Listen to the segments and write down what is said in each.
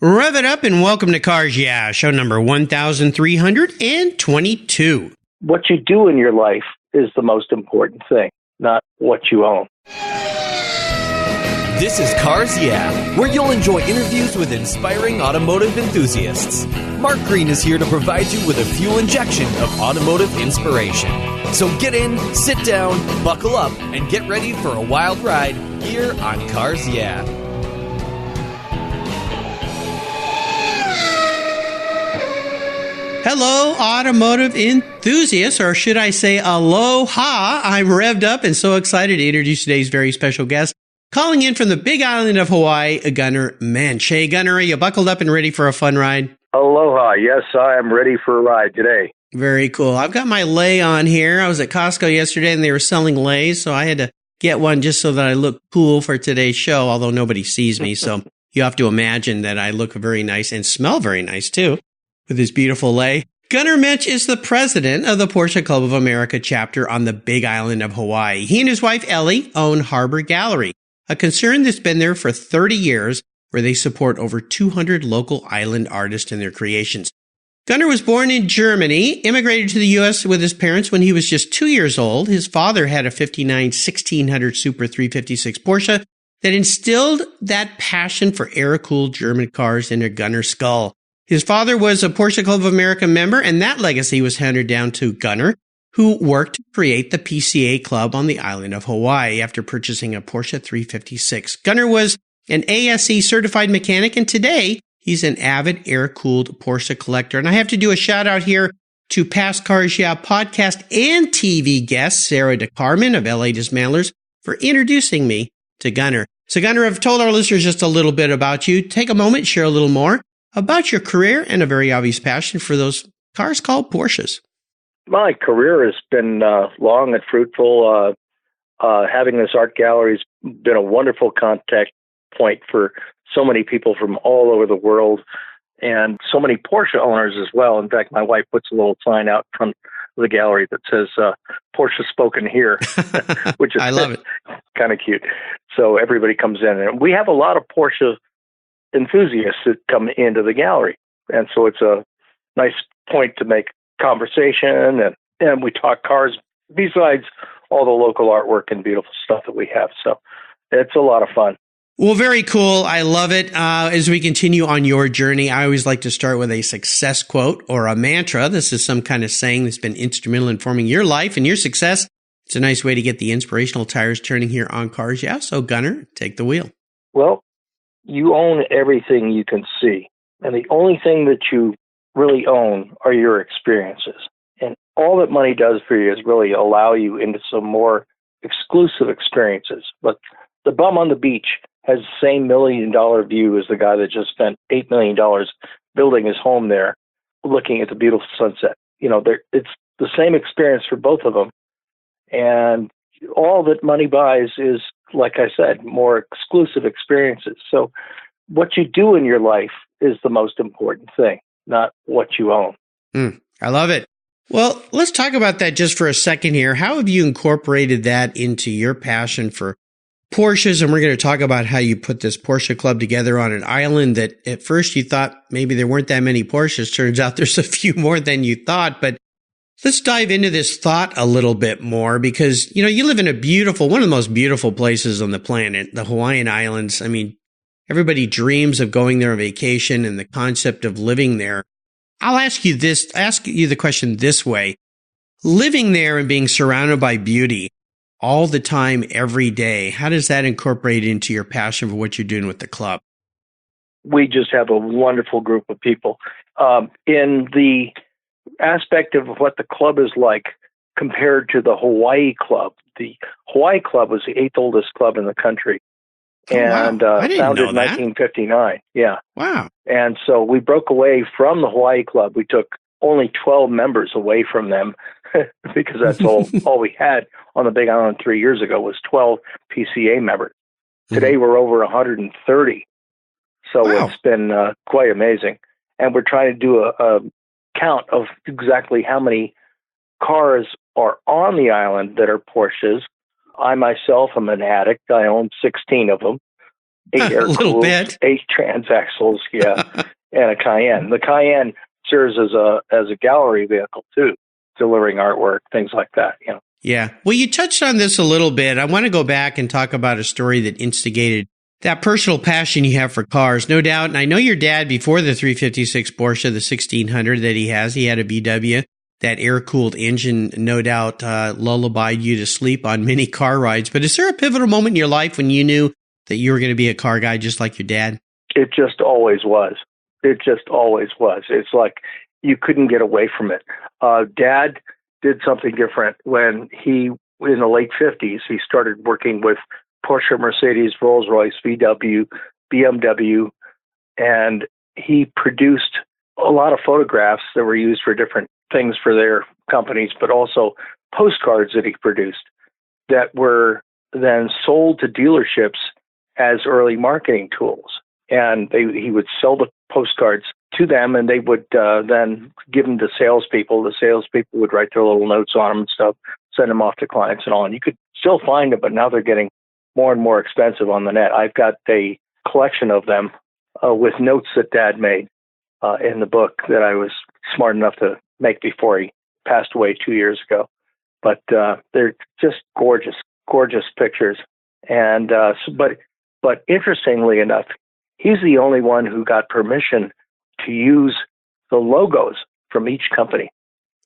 Rev it up and welcome to Cars Yeah, show number 1322. What you do in your life is the most important thing, not what you own. This is Cars Yeah, where you'll enjoy interviews with inspiring automotive enthusiasts. Mark Green is here to provide you with a fuel injection of automotive inspiration. So get in, sit down, buckle up, and get ready for a wild ride here on Cars Yeah. Hello, automotive enthusiasts, or should I say aloha. I'm revved up and so excited to introduce today's very special guest. Calling in from the big island of Hawaii, Gunner Mench. Hey, Gunner, are you buckled up and ready for a fun ride? Aloha. Yes, I am ready for a ride today. Very cool. I've got my lei on here. I was at Costco yesterday and they were selling leis, so I had to get one just so that I look cool for today's show, although nobody sees me. So you have to imagine that I look very nice and smell very nice too with this beautiful lei. Gunner Mitch is the president of the Porsche Club of America chapter on the big island of Hawaii. He and his wife, Elli, own Harbor Gallery, a concern that's been there for 30 years, where they support over 200 local island artists and their creations. Gunner was born in Germany, immigrated to the U.S. with his parents when he was just 2 years old. His father had a 59 1600 Super 356 Porsche that instilled that passion for air-cooled German cars into Gunner's skull. His father was a Porsche Club of America member, and that legacy was handed down to Gunner, who worked to create the PCA Club on the island of Hawaii after purchasing a Porsche 356. Gunner was an ASC Certified Mechanic, and today he's an avid air-cooled Porsche collector. And I have to do a shout-out here to past Cars Yeah podcast and TV guest Sara Dakarmen of LA Dismantlers for introducing me to Gunner. So Gunner, I've told our listeners just a little bit about you. Take a moment, share a little more about your career and a very obvious passion for those cars called Porsches. My career has been long and fruitful. Having this art gallery has been a wonderful contact point for so many people from all over the world and so many Porsche owners as well. In fact, my wife puts a little sign out front of the gallery that says Porsche spoken here, which is I love it. Kind of cute. So everybody comes in. And we have a lot of Porsche enthusiasts that come into the gallery. And so it's a nice point to make conversation and we talk cars besides all the local artwork and beautiful stuff that we have. So it's a lot of fun. Well, very cool. I love it. As we continue on your journey, I always like to start with a success quote or a mantra. This is some kind of saying that's been instrumental in forming your life and your success. It's a nice way to get the inspirational tires turning here on Cars Yeah. So Gunner, take the wheel. Well, you own everything you can see. And the only thing that you really own are your experiences. And all that money does for you is really allow you into some more exclusive experiences. But the bum on the beach has the same $1 million view as the guy that just spent $8 million building his home there, looking at the beautiful sunset. You know, it's the same experience for both of them. And all that money buys is, like I said, more exclusive experiences. So what you do in your life is the most important thing, not what you own. I love it. Well, let's talk about that just for a second here. How have you incorporated that into your passion for Porsches? And we're going to talk about how you put this Porsche Club together on an island that at first you thought maybe there weren't that many Porsches. Turns out there's a few more than you thought. But let's dive into this thought a little bit more because, you know, you live in one of the most beautiful places on the planet, the Hawaiian Islands. I mean, everybody dreams of going there on vacation and the concept of living there. I'll ask you the question this way. Living there and being surrounded by beauty all the time, every day, how does that incorporate into your passion for what you're doing with the club? We just have a wonderful group of people. In the aspect of what the club is like compared to the Hawaii Club was the 8th oldest club in the country. And founded in 1959. Yeah. Wow. And so we broke away from the Hawaii Club. We took only 12 members away from them because that's all we had on the Big Island 3 years ago was 12 PCA members. Today we're over 130. So It's been quite amazing. And we're trying to do a count of exactly how many cars are on the island that are Porsches. I myself am an addict. I own 16 of them. 8 air A little cooled, bit. 8 transaxles, yeah, and a Cayenne. The Cayenne serves as a gallery vehicle too, delivering artwork, things like that. Yeah. Well, you touched on this a little bit. I want to go back and talk about a story that instigated that personal passion you have for cars, no doubt. And I know your dad, before the 356 Porsche, the 1600 that he had a VW. That air-cooled engine, no doubt, lullabied you to sleep on many car rides. But is there a pivotal moment in your life when you knew that you were going to be a car guy just like your dad? It just always was. It just always was. It's like you couldn't get away from it. Dad did something different when in the late 50s, he started working with Porsche, Mercedes, Rolls-Royce, VW, BMW, and he produced a lot of photographs that were used for different things for their companies, but also postcards that he produced that were then sold to dealerships as early marketing tools. And he would sell the postcards to them, and they would then give them to salespeople. The salespeople would write their little notes on them and stuff, send them off to clients and all. And you could still find them, but now they're getting more and more expensive on the net. I've got a collection of them with notes that Dad made in the book that I was smart enough to make before he passed away 2 years ago. But they're just gorgeous, gorgeous pictures. And but interestingly enough, he's the only one who got permission to use the logos from each company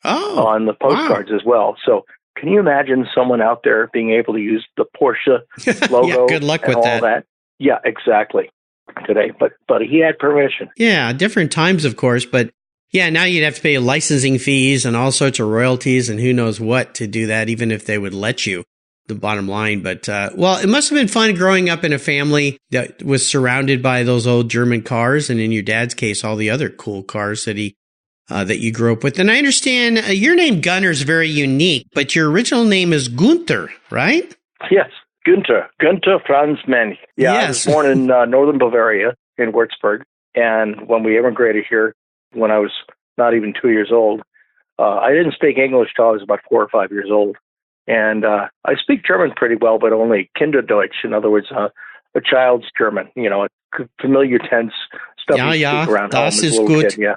on the postcards as well. So can you imagine someone out there being able to use the Porsche logo? Yeah, good luck with all that? Yeah, exactly. Today, but he had permission. Yeah, different times, of course, but yeah, now you'd have to pay licensing fees and all sorts of royalties and who knows what to do that, even if they would let you, the bottom line. But, well, it must have been fun growing up in a family that was surrounded by those old German cars, and in your dad's case, all the other cool cars that that you grew up with. And I understand your name Gunnar is very unique, but your original name is Gunther, right? Yes. Günther Franz Mench. Yeah, yes. I was born in northern Bavaria in Würzburg. And when we immigrated here, when I was not even 2 years old, I didn't speak English till I was about 4 or 5 years old. And I speak German pretty well, but only Kinderdeutsch. In other words, a child's German, familiar tense stuff you speak around home as a little kid. Yeah.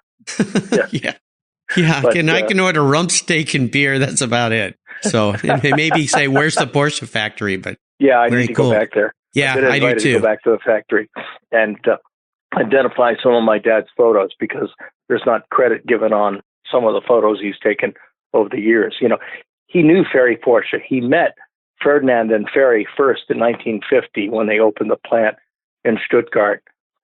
Yeah. But, I can order rump steak and beer. That's about it. So maybe say, where's the Porsche factory? But yeah, I need to go back there. Yeah, I do too. To go back to the factory and identify some of my dad's photos because there's not credit given on some of the photos he's taken over the years. He knew Ferry Porsche. He met Ferdinand and Ferry first in 1950 when they opened the plant in Stuttgart,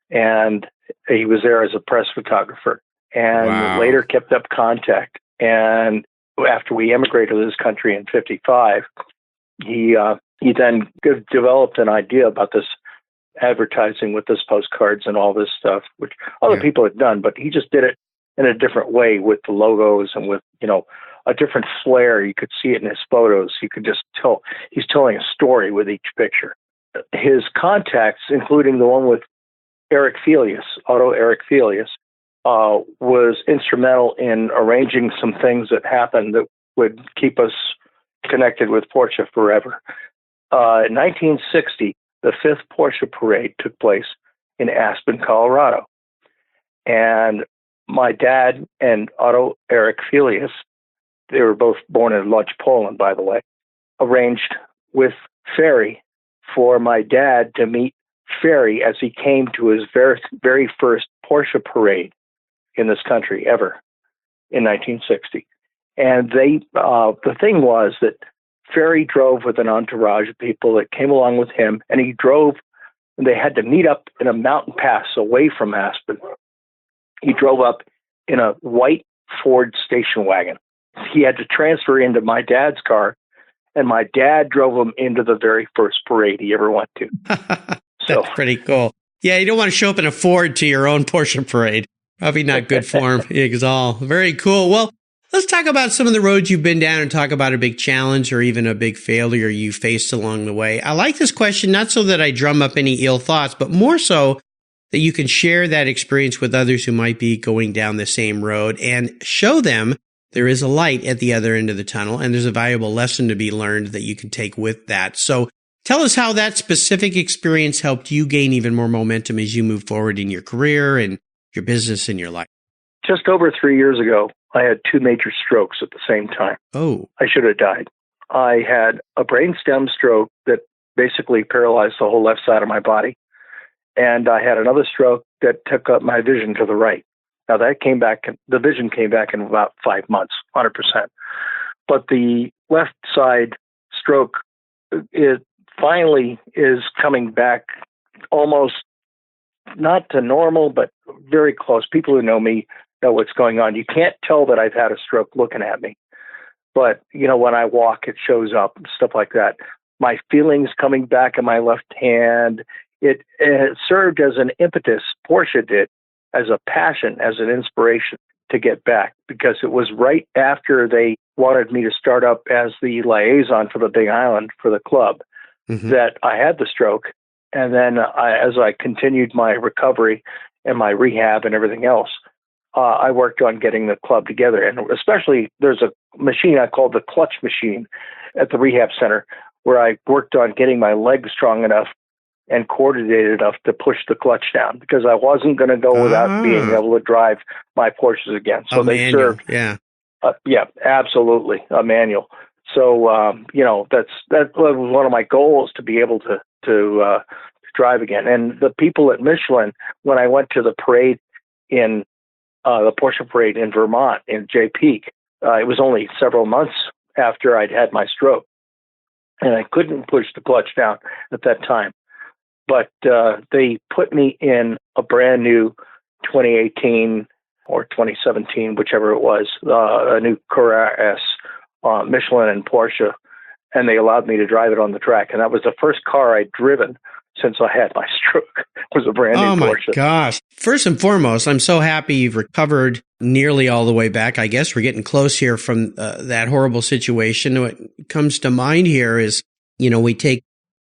and he was there as a press photographer. And later kept up contact. And after we immigrated to this country in 55, he then developed an idea about this advertising with this postcards and all this stuff, which other people had done, but he just did it in a different way with the logos and with, a different flair. You could see it in his photos. You could just tell he's telling a story with each picture. His contacts, including the one with Eric Felius, Otto Eric Felius, was instrumental in arranging some things that happened that would keep us connected with Porsche forever. In 1960, the 5th Porsche parade took place in Aspen, Colorado. And my dad and Otto Eric Felius, they were both born in Lodz, Poland, by the way, arranged with Ferry for my dad to meet Ferry as he came to his very first Porsche parade in this country ever in 1960. And the thing was that Ferry drove with an entourage of people that came along with him, and he drove, and they had to meet up in a mountain pass away from Aspen. He drove up in a white Ford station wagon. He had to transfer into my dad's car, and my dad drove him into the very first parade he ever went to. That's pretty cool. Yeah, you don't want to show up in a Ford to your own Porsche parade. Probably not good form. All very cool. Well, let's talk about some of the roads you've been down and talk about a big challenge or even a big failure you faced along the way. I like this question, not so that I drum up any ill thoughts, but more so that you can share that experience with others who might be going down the same road and show them there is a light at the other end of the tunnel and there's a valuable lesson to be learned that you can take with that. So Tell us how that specific experience helped you gain even more momentum as you move forward in your career and your business and your life. Just over 3 years ago, I had 2 major strokes at the same time. Oh. I should have died. I had a brainstem stroke that basically paralyzed the whole left side of my body. And I had another stroke that took up my vision to the right. Now that came back, the vision came back in about 5 months, 100%. But the left side stroke, it finally is coming back almost not to normal, but very close. People who know me know what's going on. You can't tell that I've had a stroke looking at me. But, when I walk, it shows up and stuff like that. My feelings coming back in my left hand, it served as an impetus, Porsche did, as a passion, as an inspiration to get back, because it was right after they wanted me to start up as the liaison for the Big Island for the club that I had the stroke. And then as I continued my recovery and my rehab and everything else, I worked on getting the club together. And especially there's a machine I call the clutch machine at the rehab center, where I worked on getting my legs strong enough and coordinated enough to push the clutch down, because I wasn't going to go without being able to drive my Porsches again. So they served. Yeah. Yeah, absolutely. A manual. So, that was one of my goals, to be able to drive again. And the people at Michelin, when I went to the parade in the Porsche parade in Vermont, in Jay Peak, it was only several months after I'd had my stroke, and I couldn't push the clutch down at that time. But they put me in a brand new 2018 or 2017, whichever it was, a new Carrera S, Michelin and Porsche, and they allowed me to drive it on the track. And that was the first car I'd driven since I had my stroke. It was a brand new Porsche. Oh, my gosh. First and foremost, I'm so happy you've recovered nearly all the way back. I guess we're getting close here from that horrible situation. What comes to mind here is, we take,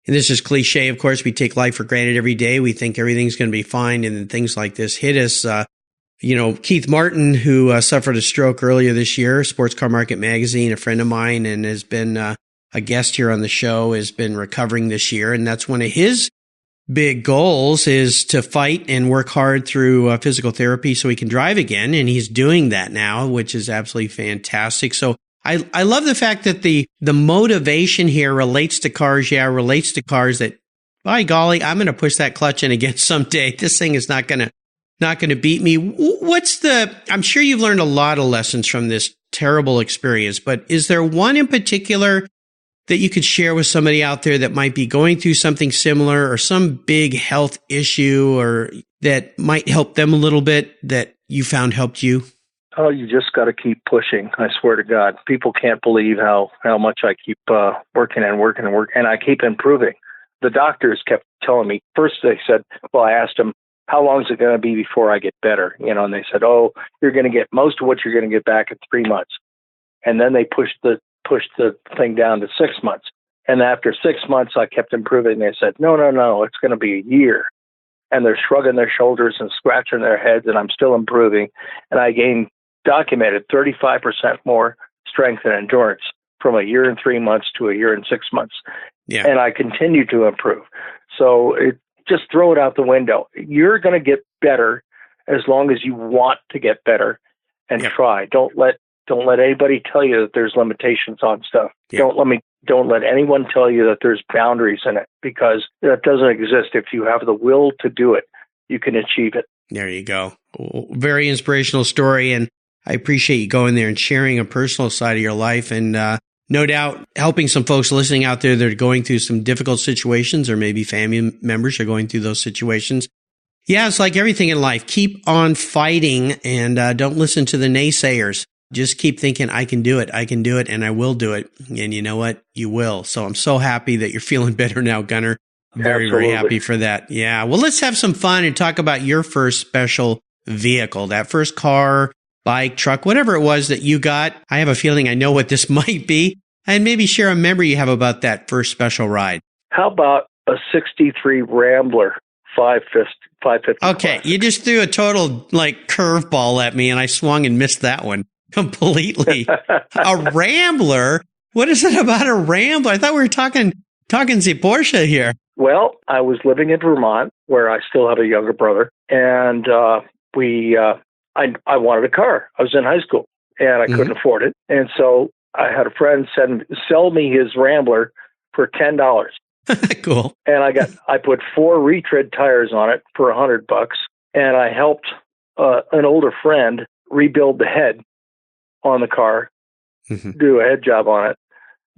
and this is cliche, of course, we take life for granted every day. We think everything's going to be fine, and then things like this hit us. Keith Martin, who suffered a stroke earlier this year, Sports Car Market Magazine, a friend of mine, and has been a guest here on the show, has been recovering this year. And that's one of his big goals, is to fight and work hard through physical therapy so he can drive again. And he's doing that now, which is absolutely fantastic. So I love the fact that the motivation here relates to cars. Yeah, relates to cars that, by golly, I'm going to push that clutch in again someday. This thing is not going to beat me. I'm sure you've learned a lot of lessons from this terrible experience, but is there one in particular that you could share with somebody out there that might be going through something similar, or some big health issue, or that might help them a little bit, that you found helped you? Oh, you just got to keep pushing. I swear to God, people can't believe how much I keep working, and I keep improving. The doctors kept telling me, first they said, well, I asked them, how long is it going to be before I get better? And they said, oh, you're going to get most of what you're going to get back in 3 months. And then they pushed the thing down to 6 months. And after 6 months, I kept improving. They said, no, it's going to be a year. And they're shrugging their shoulders and scratching their heads, and I'm still improving. And I gained, documented, 35% more strength and endurance from a year and 3 months to a year and 6 months. Yeah. And I continue to improve. So just throw it out the window. You're going to get better as long as you want to get better and try. Don't let anybody tell you that there's limitations on stuff. Yeah. Don't let anyone tell you that there's boundaries in it, because that doesn't exist. If you have the will to do it, you can achieve it. There you go. Very inspirational story. And I appreciate you going there and sharing a personal side of your life, and no doubt helping some folks listening out there that are going through some difficult situations, or maybe family members are going through those situations. Yeah, it's like everything in life. Keep on fighting, and don't listen to the naysayers. Just keep thinking, I can do it, and I will do it. And you know what? You will. So I'm so happy that you're feeling better now, Gunnar. Very, very happy for that. Yeah. Well, let's have some fun and talk about your first special vehicle, that first car, bike, truck, whatever it was that you got. I have a feeling I know what this might be, and maybe share a memory you have about that first special ride. How about a 63 Rambler 550? Okay. You just threw a total curveball at me, and I swung and missed that one completely. A Rambler? What is it about a Rambler? I thought we were talking Talking to Porsche here. Well, I was living in Vermont, where I still have a younger brother, and I wanted a car. I was in high school, and I couldn't afford it, and so I had a friend sell me his Rambler for $10. Cool. And I put 4 retread tires on it for $100, and I helped an older friend rebuild the head on the car, do a head job on it.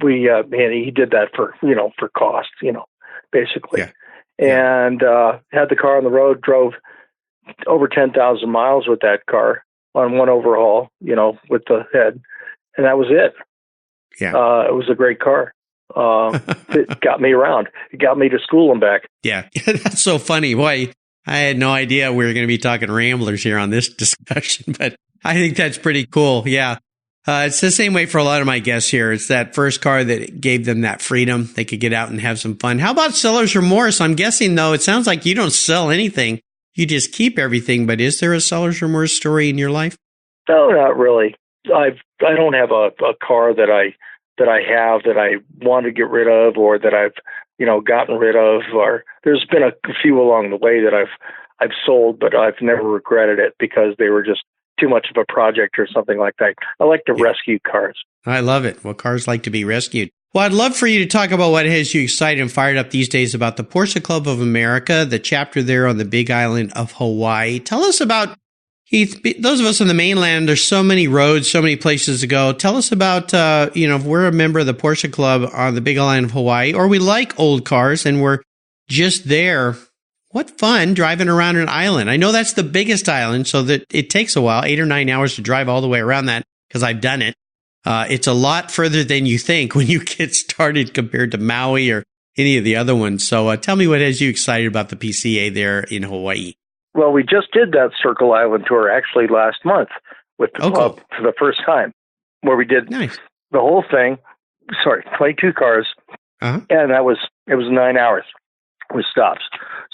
And he did that for cost, basically. Yeah. And had the car on the road, drove over 10,000 miles with that car on one overhaul, with the head, and that was it. Yeah. It was a great car. It got me around. It got me to school and back. Yeah. That's so funny. Boy, I had no idea we were going to be talking Ramblers here on this discussion, but I think that's pretty cool. Yeah. It's the same way for a lot of my guests here. It's that first car that gave them that freedom. They could get out and have some fun. How about seller's remorse? I'm guessing, though, it sounds like you don't sell anything. You just keep everything. But is there a seller's remorse story in your life? No, not really. I don't have a car that I have that I want to get rid of, or that I've gotten rid of. Or there's been a few along the way that I've sold, but I've never regretted it because they were just too much of a project or something like that. I like to rescue cars. I love it. Well, cars like to be rescued. Well, I'd love for you to talk about what has you excited and fired up these days about the Porsche Club of America, the chapter there on the Big Island of Hawaii. Tell us about, Heath, those of us on the mainland, there's so many roads, so many places to go. Tell us about, if we're a member of the Porsche Club on the Big Island of Hawaii, or we like old cars and we're just there. What fun driving around an island. I know that's the biggest island, so that it takes a while, 8 or 9 hours to drive all the way around that, because I've done it. It's a lot further than you think when you get started compared to Maui or any of the other ones. So tell me what has you excited about the PCA there in Hawaii. Well, we just did that Circle Island tour actually last month with the club for the first time, where we did the whole thing. 22 cars, and it was 9 hours with stops.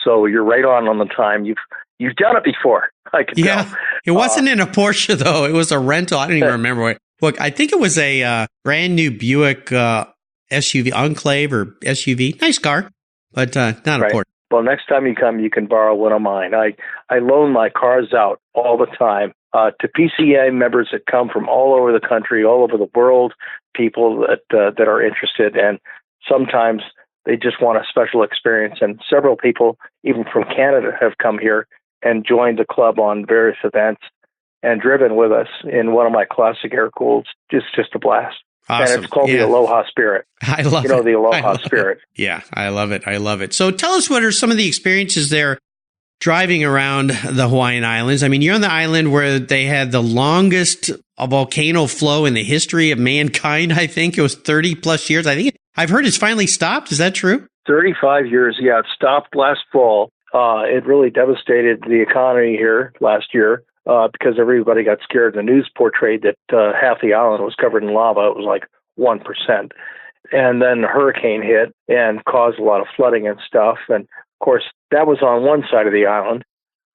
So you're right on the time. You've done it before. I can tell. It wasn't in a Porsche though. It was a rental. I don't even remember what. Look, I think it was a brand new Buick SUV Enclave or SUV. Nice car, but not a Porsche. Well, next time you come, you can borrow one of mine. I loan my cars out all the time to PCA members that come from all over the country, all over the world, people that are interested, and sometimes they just want a special experience. And several people, even from Canada, have come here and joined the club on various events and driven with us in one of my classic air cools. Just a blast. Awesome. And it's called the Aloha Spirit. I love it. The Aloha Spirit. Yeah, I love it. I love it. So tell us, what are some of the experiences there driving around the Hawaiian Islands? I mean, you're on the island where they had the longest volcano flow in the history of mankind. I think it was 30 plus years. I think I've heard it's finally stopped. Is that true? 35 years. Yeah, it stopped last fall. It really devastated the economy here last year because everybody got scared. The news portrayed that half the island was covered in lava. It was like 1%. And then a hurricane hit and caused a lot of flooding and stuff. And of course, that was on one side of the island,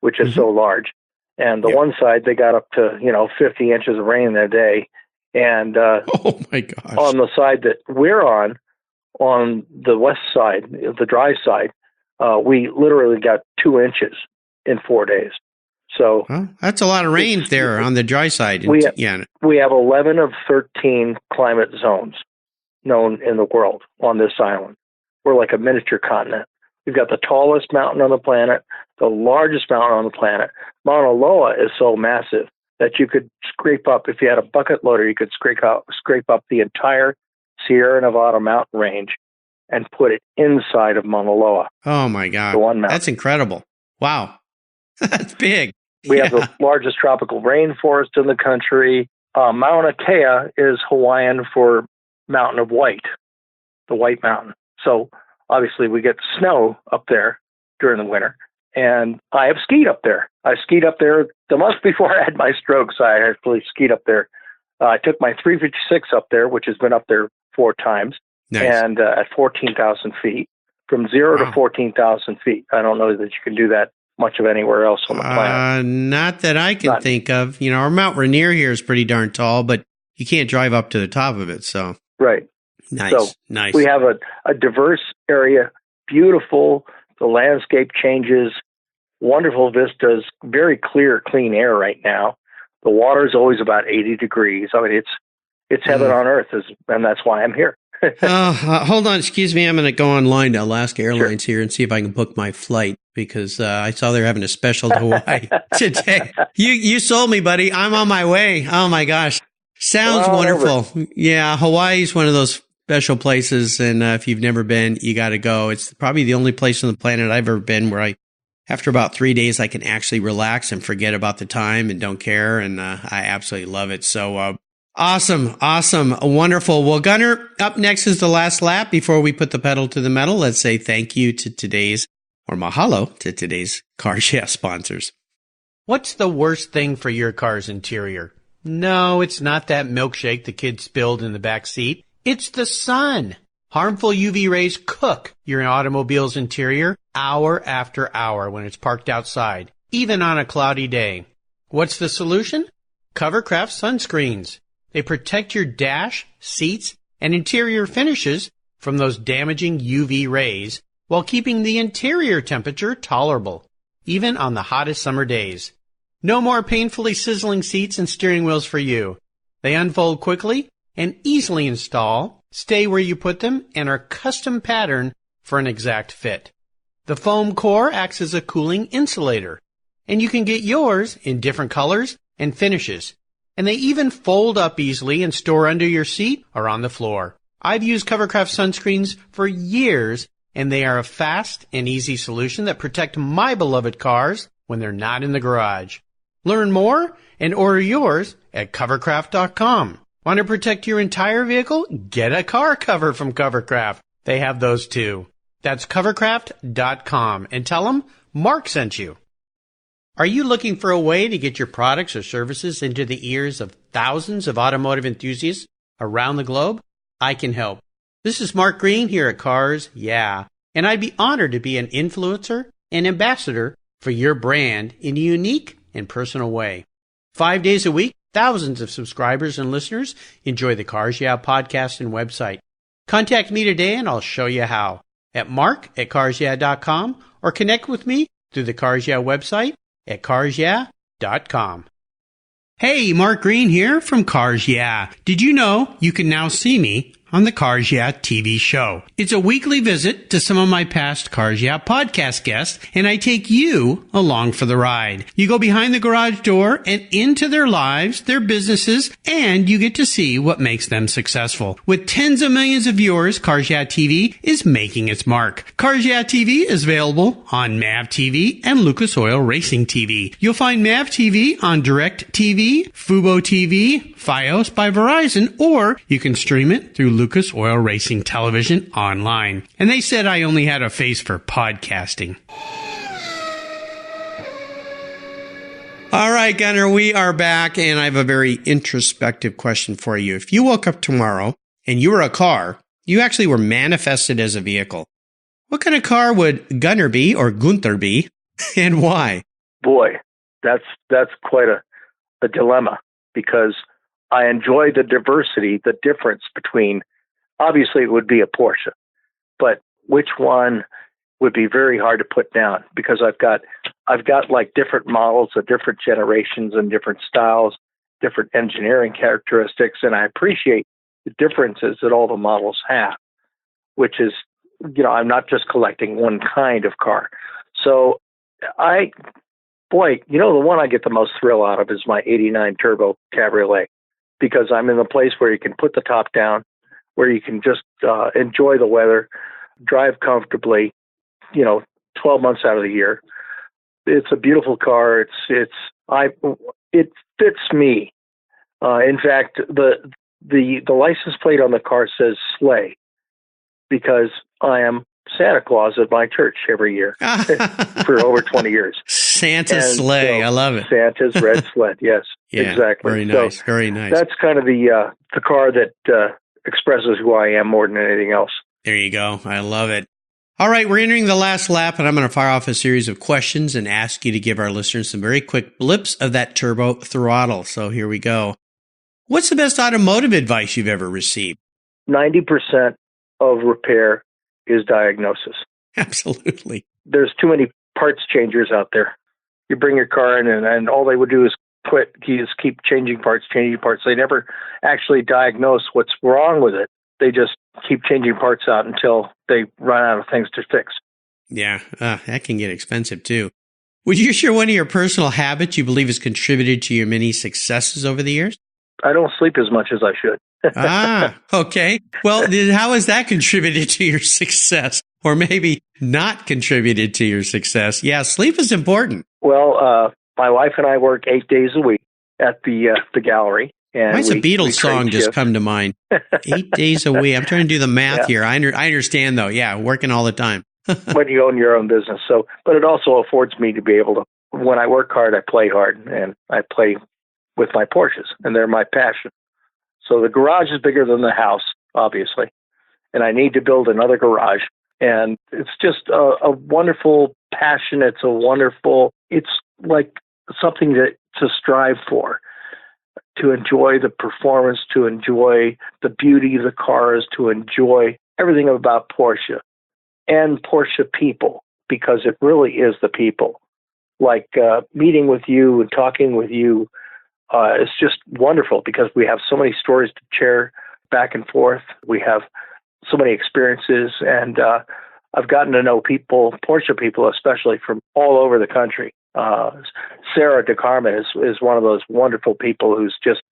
which is so large. And the one side, they got up to, 50 inches of rain in a day. And oh my gosh. On the side that we're on the west side, the dry side, we literally got 2 inches in 4 days. So that's a lot of rain there on the dry side. We have 11 of 13 climate zones known in the world on this island. We're like a miniature continent. We've got the tallest mountain on the planet, the largest mountain on the planet. Mauna Loa is so massive that you could scrape up, if you had a bucket loader, you could scrape up the entire Sierra Nevada mountain range and put it inside of Mauna Loa. Oh my God. The one mountain. That's incredible. Wow. That's big. We have the largest tropical rainforest in the country. Mauna Kea is Hawaiian for Mountain of White, the White Mountain. So obviously we get snow up there during the winter. And I have skied up there. I skied up there the month before I had my stroke, so I actually skied up there. I took my 356 up there, which has been up there 4 times, and at 14,000 feet, from 0 to 14,000 feet. I don't know that you can do that much of anywhere else on the planet. Not that I can think of. Our Mount Rainier here is pretty darn tall, but you can't drive up to the top of it. So right. Nice. We have a diverse area, beautiful. The landscape changes, wonderful vistas, very clear, clean air right now. The water is always about 80 degrees. I mean, it's heaven on earth, and that's why I'm here. Hold on, excuse me. I'm going to go online to Alaska Airlines here and see if I can book my flight because I saw they're having a special to Hawaii today. You sold me, buddy. I'm on my way. Oh my gosh, sounds wonderful. Yeah, Hawaii is one of those special places, and if you've never been, you got to go. It's probably the only place on the planet I've ever been where after about 3 days, I can actually relax and forget about the time and don't care, and I absolutely love it. So. Awesome. Wonderful. Well, Gunnar, up next is the last lap. Before we put the pedal to the metal, let's say thank you to mahalo to today's Cars Yeah sponsors. What's the worst thing for your car's interior? No, it's not that milkshake the kid spilled in the back seat. It's the sun. Harmful UV rays cook your automobile's interior hour after hour when it's parked outside, even on a cloudy day. What's the solution? Covercraft sunscreens. They protect your dash, seats, and interior finishes from those damaging UV rays while keeping the interior temperature tolerable, even on the hottest summer days. No more painfully sizzling seats and steering wheels for you. They unfold quickly and easily install, stay where you put them, and are custom patterned for an exact fit. The foam core acts as a cooling insulator, and you can get yours in different colors and finishes. And they even fold up easily and store under your seat or on the floor. I've used Covercraft sunscreens for years, and they are a fast and easy solution that protect my beloved cars when they're not in the garage. Learn more and order yours at Covercraft.com. Want to protect your entire vehicle? Get a car cover from Covercraft. They have those too. That's Covercraft.com, and tell them Mark sent you. Are you looking for a way to get your products or services into the ears of thousands of automotive enthusiasts around the globe? I can help. This is Mark Green here at Cars Yeah, and I'd be honored to be an influencer and ambassador for your brand in a unique and personal way. 5 days a week, thousands of subscribers and listeners enjoy the Cars Yeah podcast and website. Contact me today and I'll show you how at mark@carsyeah.com or connect with me through the Cars Yeah website at carsyeah.com. Hey, Mark Green here from Cars Yeah. Did you know you can now see me on the Cars Yeah TV show? It's a weekly visit to some of my past Cars Yeah podcast guests, and I take you along for the ride. You go behind the garage door and into their lives, their businesses, and you get to see what makes them successful. With tens of millions of viewers, Cars Yeah TV is making its mark. Cars Yeah TV is available on MAV TV and Lucas Oil Racing TV. You'll find MAV TV on Direct TV, Fubo TV, Fios by Verizon, or you can stream it through Lucas Oil Racing Television online. And they said I only had a face for podcasting. All right, Gunnar, we are back, and I have a very introspective question for you. If you woke up tomorrow and you were a car, you actually were manifested as a vehicle, what kind of car would Gunnar be or Gunther be, and why? Boy, that's quite a dilemma, because I enjoy the diversity, the difference between, obviously it would be a Porsche, but which one would be very hard to put down, because I've got like different models of different generations and different styles, different engineering characteristics, and I appreciate the differences that all the models have, which is, I'm not just collecting one kind of car. So the one I get the most thrill out of is my 89 Turbo Cabriolet, because I'm in a place where you can put the top down, where you can just enjoy the weather, drive comfortably, 12 months out of the year. It's a beautiful car. It fits me. In fact, the license plate on the car says sleigh, because I am Santa Claus at my church every year for over 20 years. Santa's sleigh. I love it. Santa's red sled. Yes, yeah, exactly. Very nice. Very nice. That's kind of the car that expresses who I am more than anything else. There you go. I love it. All right, we're entering the last lap, and I'm going to fire off a series of questions and ask you to give our listeners some very quick blips of that turbo throttle. So here we go. What's the best automotive advice you've ever received? 90% of repair is diagnosis. Absolutely. There's too many parts changers out there. You bring your car in and all they would do is just keep changing parts. They never actually diagnose what's wrong with it. They just keep changing parts out until they run out of things to fix. Yeah, that can get expensive too. Would you share one of your personal habits you believe has contributed to your many successes over the years? I don't sleep as much as I should. Okay. Well, then how has that contributed to your success? Or maybe not contributed to your success? Yeah, sleep is important. Well, my wife and I work 8 days a week at the gallery. And why does a Beatles song just come to mind? 8 days a week. I'm trying to do the math here. I understand, though. Yeah, working all the time. When you own your own business. But it also affords me to be able to, when I work hard, I play hard, and I play with my Porsches, and they're my passion. So the garage is bigger than the house, obviously, and I need to build another garage. And it's just a wonderful passion. It's like something to strive for, to enjoy the performance, to enjoy the beauty of the cars, to enjoy everything about Porsche and Porsche people, because it really is the people. Like meeting with you and talking with you is just wonderful, because we have so many stories to share back and forth. We have so many experiences, and I've gotten to know people, Porsche people especially, from all over the country. Sara Dakarmen is one of those wonderful people who's just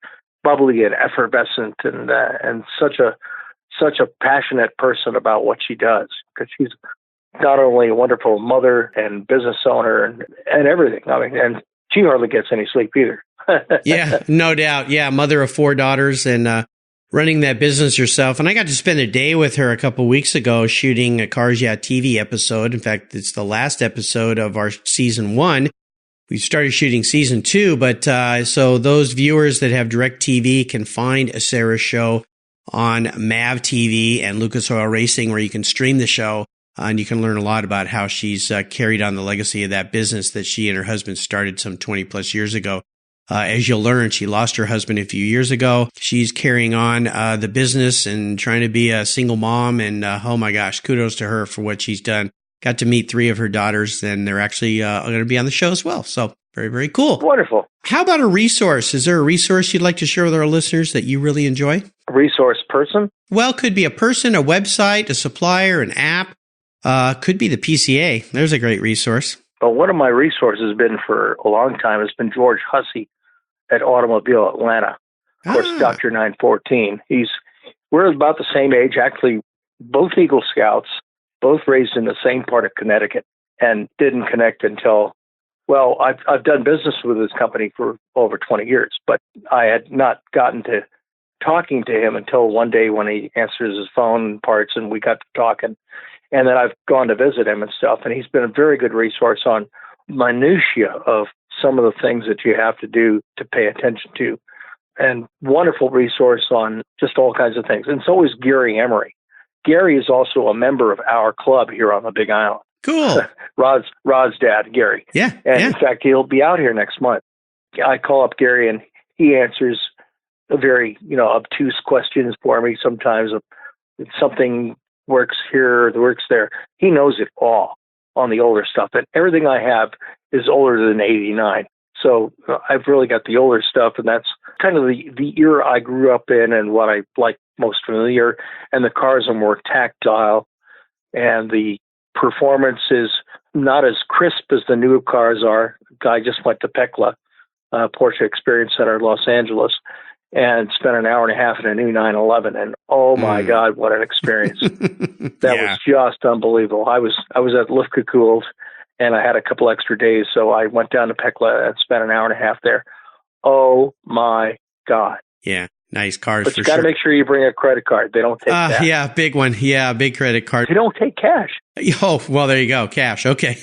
bubbly and effervescent, and such a passionate person about what she does, because she's not only a wonderful mother and business owner and everything. I mean, and she hardly gets any sleep either. Yeah, no doubt. Yeah, mother of 4 daughters and running that business herself. And I got to spend a day with her a couple weeks ago shooting a Cars Yeah TV episode. In fact, it's the last episode of our season 1. We started shooting season 2, but so those viewers that have DirecTV can find a Sara show on MAV TV and Lucas Oil Racing, where you can stream the show. And you can learn a lot about how she's carried on the legacy of that business that she and her husband started some 20 plus years ago. As you'll learn, she lost her husband a few years ago. She's carrying on the business and trying to be a single mom. And oh my gosh, kudos to her for what she's done. Got to meet 3 of her daughters, and they're actually going to be on the show as well. So very, very cool. Wonderful. How about a resource? Is there a resource you'd like to share with our listeners that you really enjoy? A resource person? Well, could be a person, a website, a supplier, an app. Could be the PCA. There's a great resource. Well, one of my resources has been for a long time has been George Hussey at Automotive Atlanta. Of course, Dr. 914. We're about the same age, actually, both Eagle Scouts, both raised in the same part of Connecticut, and didn't connect until, well, I've done business with this company for over 20 years, but I had not gotten to talking to him until one day when he answers his phone and parts, and we got to talking. And then I've gone to visit him and stuff, and he's been a very good resource on minutia of some of the things that you have to do to pay attention to, and wonderful resource on just all kinds of things. And so is Gary Emery. Gary is also a member of our club here on the Big Island. Cool. Rod's dad, Gary. Yeah. And in fact, he'll be out here next month. I call up Gary, and he answers very, obtuse questions for me sometimes. If something works here, or works there. He knows it all on the older stuff. And everything I have is older than 89. So I've really got the older stuff, and that's kind of the era I grew up in and what I like most familiar. And the cars are more tactile, and the performance is not as crisp as the new cars are. I just went to PECLA, Porsche Experience Center, Los Angeles, and spent an hour and a half in a new 911. And oh my God, what an experience. That was just unbelievable. I was at Lufka-Cooled, and I had a couple extra days. So I went down to PECLA and spent an hour and a half there. Oh my God. Yeah. Nice cars. But you got to make sure you bring a credit card. They don't take cash. Yeah. Big one. Yeah. Big credit card. They don't take cash. Oh, well, there you go. Cash. Okay.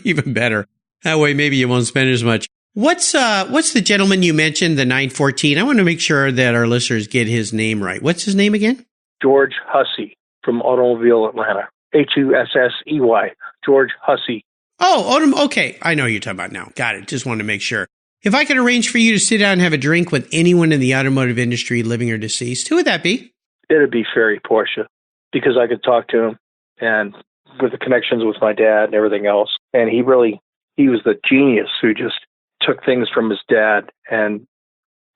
Even better. That way, maybe you won't spend as much. What's the gentleman you mentioned, the 914? I want to make sure that our listeners get his name right. What's his name again? George Hussey from Automobile Atlanta. Hussey. George Hussey. Oh, okay. I know who you're talking about now. Got it. Just wanted to make sure. If I could arrange for you to sit down and have a drink with anyone in the automotive industry, living or deceased, who would that be? it'd be Ferry Porsche, because I could talk to him, and with the connections with my dad and everything else. And he was the genius who just took things from his dad and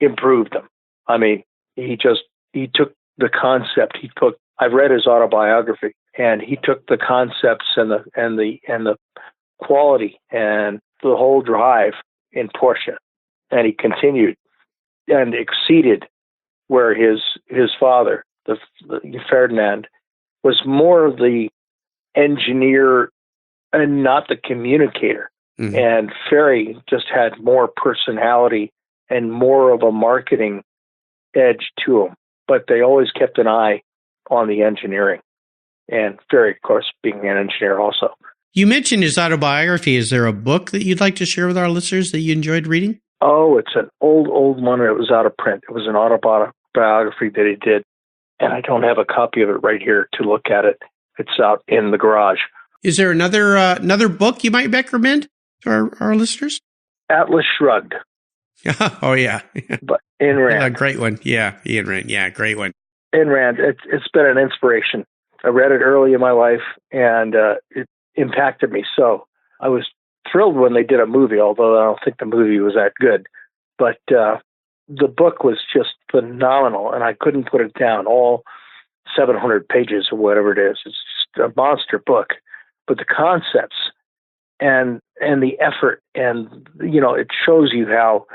improved them. I mean, he took the concept. I've read his autobiography, and he took the concepts and the quality and the whole drive in Porsche, and he continued and exceeded where his father, the Ferdinand, was more of the engineer and not the communicator. Mm-hmm. And Ferry just had more personality and more of a marketing edge to him. But they always kept an eye on the engineering. And Ferry, of course, being an engineer also. You mentioned his autobiography. Is there a book that you'd like to share with our listeners that you enjoyed reading? Oh, it's an old one. It was out of print. It was an autobiography that he did. And I don't have a copy of it right here to look at it. It's out in the garage. Is there another book you might recommend to our listeners? Atlas Shrugged. Oh, yeah. But Ayn Rand. A great one. Yeah, Ayn Rand. Yeah, great one. Ayn Rand, it's been an inspiration. I read it early in my life, and it impacted me. So I was thrilled when they did a movie, although I don't think the movie was that good. But the book was just phenomenal, and I couldn't put it down. All 700 pages or whatever it is. It's just a monster book. But the concepts and the effort, and it shows you how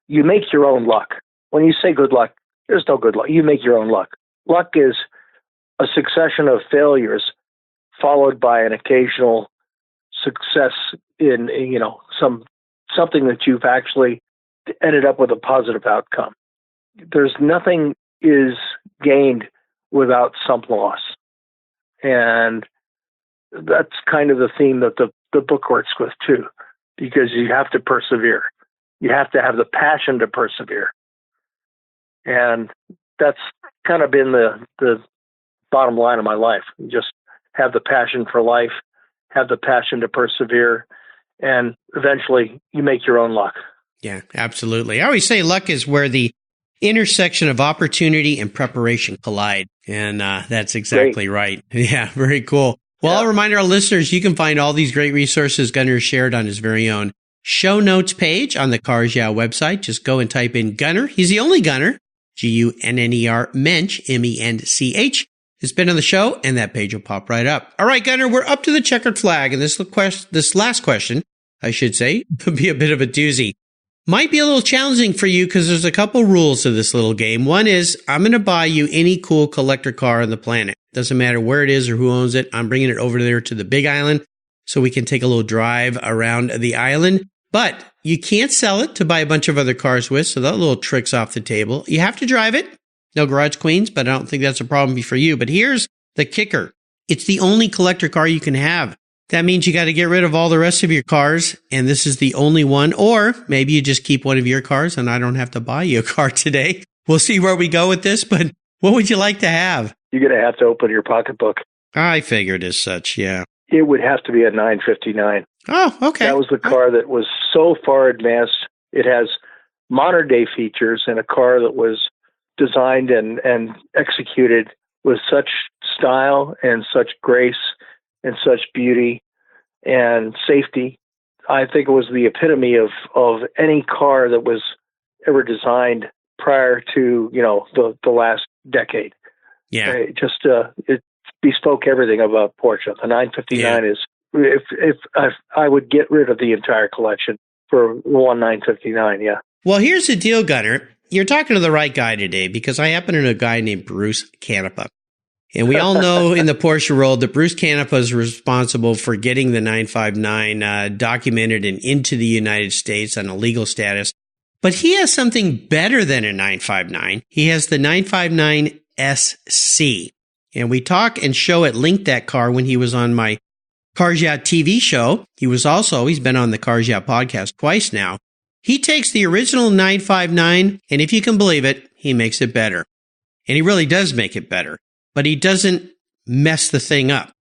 you make your own luck. When you say good luck, there's no good luck. You make your own luck. Luck is a succession of failures followed by an occasional success in something that you've actually ended up with a positive outcome. There's nothing is gained without some loss. And that's kind of the theme that the book works with too, because you have to persevere. You have to have the passion to persevere. And that's kind of been the bottom line of my life. You just have the passion for life, have the passion to persevere, and eventually you make your own luck. Yeah, absolutely. I always say luck is where the intersection of opportunity and preparation collide. And that's exactly right. Yeah, very cool. Well, I'll remind our listeners, you can find all these great resources Gunnar shared on his very own show notes page on the Cars Yeah website. Just go and type in Gunnar. He's the only Gunnar, Gunner, Mench, Mench, has been on the show, and that page will pop right up. All right, Gunnar, we're up to the checkered flag, and this last question, I should say, could be a bit of a doozy. Might be a little challenging for you because there's a couple rules to this little game. One is I'm going to buy you any cool collector car on the planet. Doesn't matter where it is or who owns it. I'm bringing it over there to the Big Island so we can take a little drive around the island. But you can't sell it to buy a bunch of other cars with, so that little trick's off the table. You have to drive it. No garage queens, but I don't think that's a problem for you. But here's the kicker. It's the only collector car you can have. That means you got to get rid of all the rest of your cars, and this is the only one. Or maybe you just keep one of your cars, and I don't have to buy you a car today. We'll see where we go with this, but what would you like to have? You're going to have to open your pocketbook. I figured as such, yeah. It would have to be a 959. Oh, okay. That was the car that was so far advanced. It has modern day features and a car that was designed and executed with such style and such grace and such beauty and safety. I think it was the epitome of any car that was ever designed prior to, the last decade. Yeah. It bespoke everything about Porsche. The 959 is, if I would get rid of the entire collection for one 959, yeah. Well, here's the deal, Gunnar. You're talking to the right guy today because I happen to know a guy named Bruce Canepa. And we all know in the Porsche world that Bruce Canepa is responsible for getting the 959 documented and into the United States on a legal status. But he has something better than a 959. He has the 959 SC. And we talk and show at Link that car when he was on my Cars Yeah TV show. He's been on the Cars Yeah podcast twice now. He takes the original 959, and if you can believe it, he makes it better. And he really does make it better. But he doesn't mess the thing up.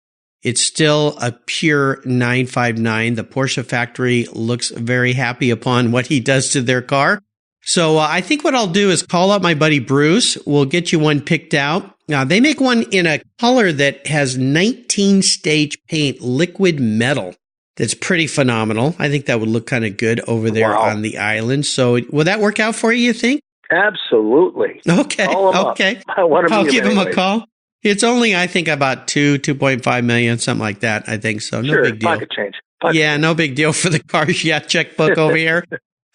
It's still a pure 959. The Porsche factory looks very happy upon what he does to their car. So I think what I'll do is call up my buddy Bruce. We'll get you one picked out, Now, they make one in a color that has 19-stage paint, liquid metal. That's pretty phenomenal. I think that would look kind of good over there on the island. So will that work out for you think? Absolutely. Okay. Okay. I'll give him a call. It's only, I think, about 2.5 million, something like that. I think so. No big deal. Pocket change. No big deal for the Cars Yeah checkbook over here.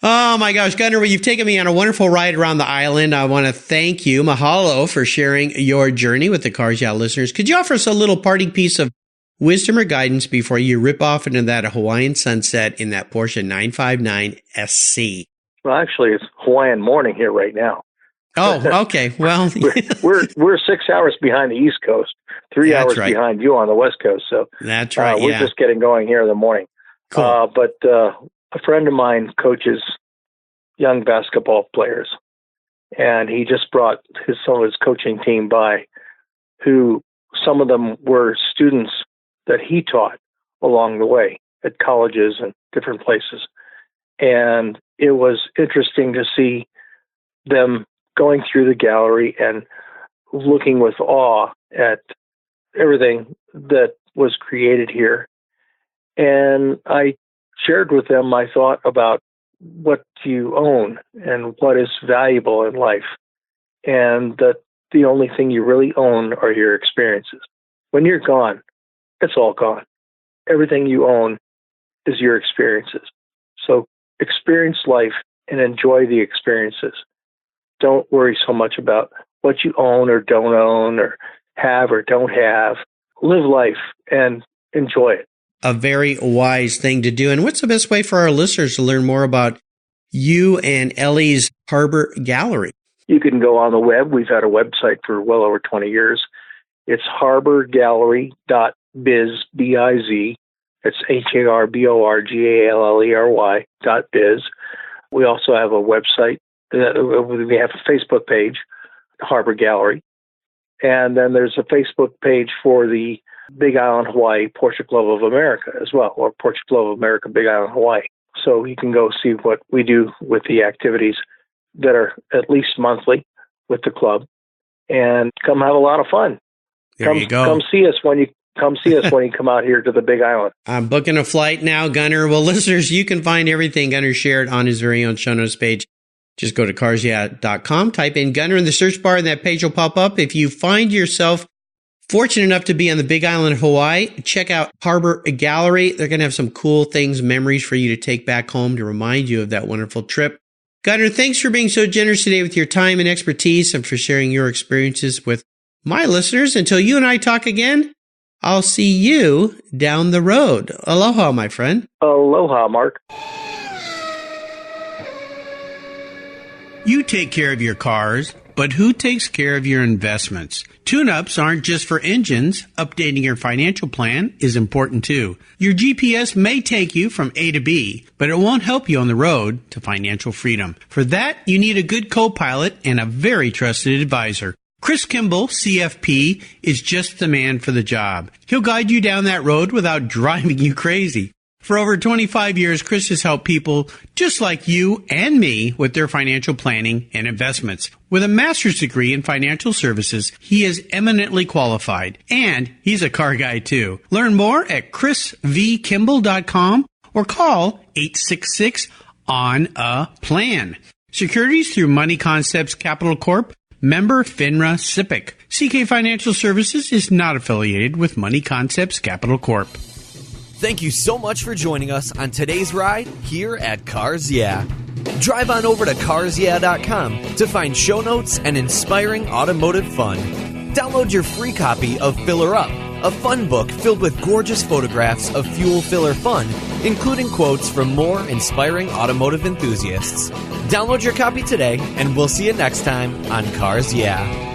Oh my gosh, Gunnar, well, you've taken me on a wonderful ride around the island. I want to thank you, mahalo, for sharing your journey with the Cars Yeah listeners. Could you offer us a little parting piece of wisdom or guidance before you rip off into that Hawaiian sunset in that Porsche 959 SC? Well, actually, it's Hawaiian morning here right now. Oh, okay. Well, we're 6 hours behind the East Coast, 3 hours behind you on the West Coast. So that's right. We're just getting going here in the morning. Cool. But a friend of mine coaches young basketball players, and he just brought some of his coaching team by, who some of them were students that he taught along the way at colleges and different places. And it was interesting to see them going through the gallery and looking with awe at everything that was created here. And I shared with them my thought about what you own and what is valuable in life, and that the only thing you really own are your experiences. When you're gone, it's all gone. Everything you own is your experiences. So experience life and enjoy the experiences. Don't worry so much about what you own or don't own or have or don't have. Live life and enjoy it. A very wise thing to do. And what's the best way for our listeners to learn more about you and Elli's Harbor Gallery? You can go on the web. We've had a website for well over 20 years. It's harborgallery.biz, B-I-Z. It's HARBORGALLERY.biz. We also have a website. We have a Facebook page, Harbor Gallery. And then there's a Facebook page for the Big Island, Hawaii Porsche Club of America as well, or Porsche Club of America, Big Island, Hawaii. So you can go see what we do with the activities that are at least monthly with the club, and come have a lot of fun. You go. Come see us when you come out here to the Big Island. I'm booking a flight now, Gunnar. Well, listeners, you can find everything Gunnar shared on his very own show notes page. Just go to carsyeah.com, type in Gunnar in the search bar, and that page will pop up. If you find yourself fortunate enough to be on the Big Island of Hawaii, check out Harbor Gallery. They're going to have some cool things, memories for you to take back home to remind you of that wonderful trip. Gunnar, thanks for being so generous today with your time and expertise, and for sharing your experiences with my listeners. Until you and I talk again, I'll see you down the road. Aloha, my friend. Aloha, Mark. You take care of your cars, but who takes care of your investments? Tune-ups aren't just for engines. Updating your financial plan is important too. Your GPS may take you from A to B, but it won't help you on the road to financial freedom. For that, you need a good co-pilot and a very trusted advisor. Chris Kimball, CFP, is just the man for the job. He'll guide you down that road without driving you crazy. For over 25 years, Chris has helped people just like you and me with their financial planning and investments. With a master's degree in financial services, he is eminently qualified, and he's a car guy too. Learn more at chrisvkimball.com or call 866-ON-A-PLAN. Securities through Money Concepts Capital Corp., member FINRA SIPC. CK Financial Services is not affiliated with Money Concepts Capital Corp. Thank you so much for joining us on today's ride here at Cars Yeah. Drive on over to carsyeah.com to find show notes and inspiring automotive fun. Download your free copy of Filler Up, a fun book filled with gorgeous photographs of fuel filler fun, including quotes from more inspiring automotive enthusiasts. Download your copy today, and we'll see you next time on Cars Yeah.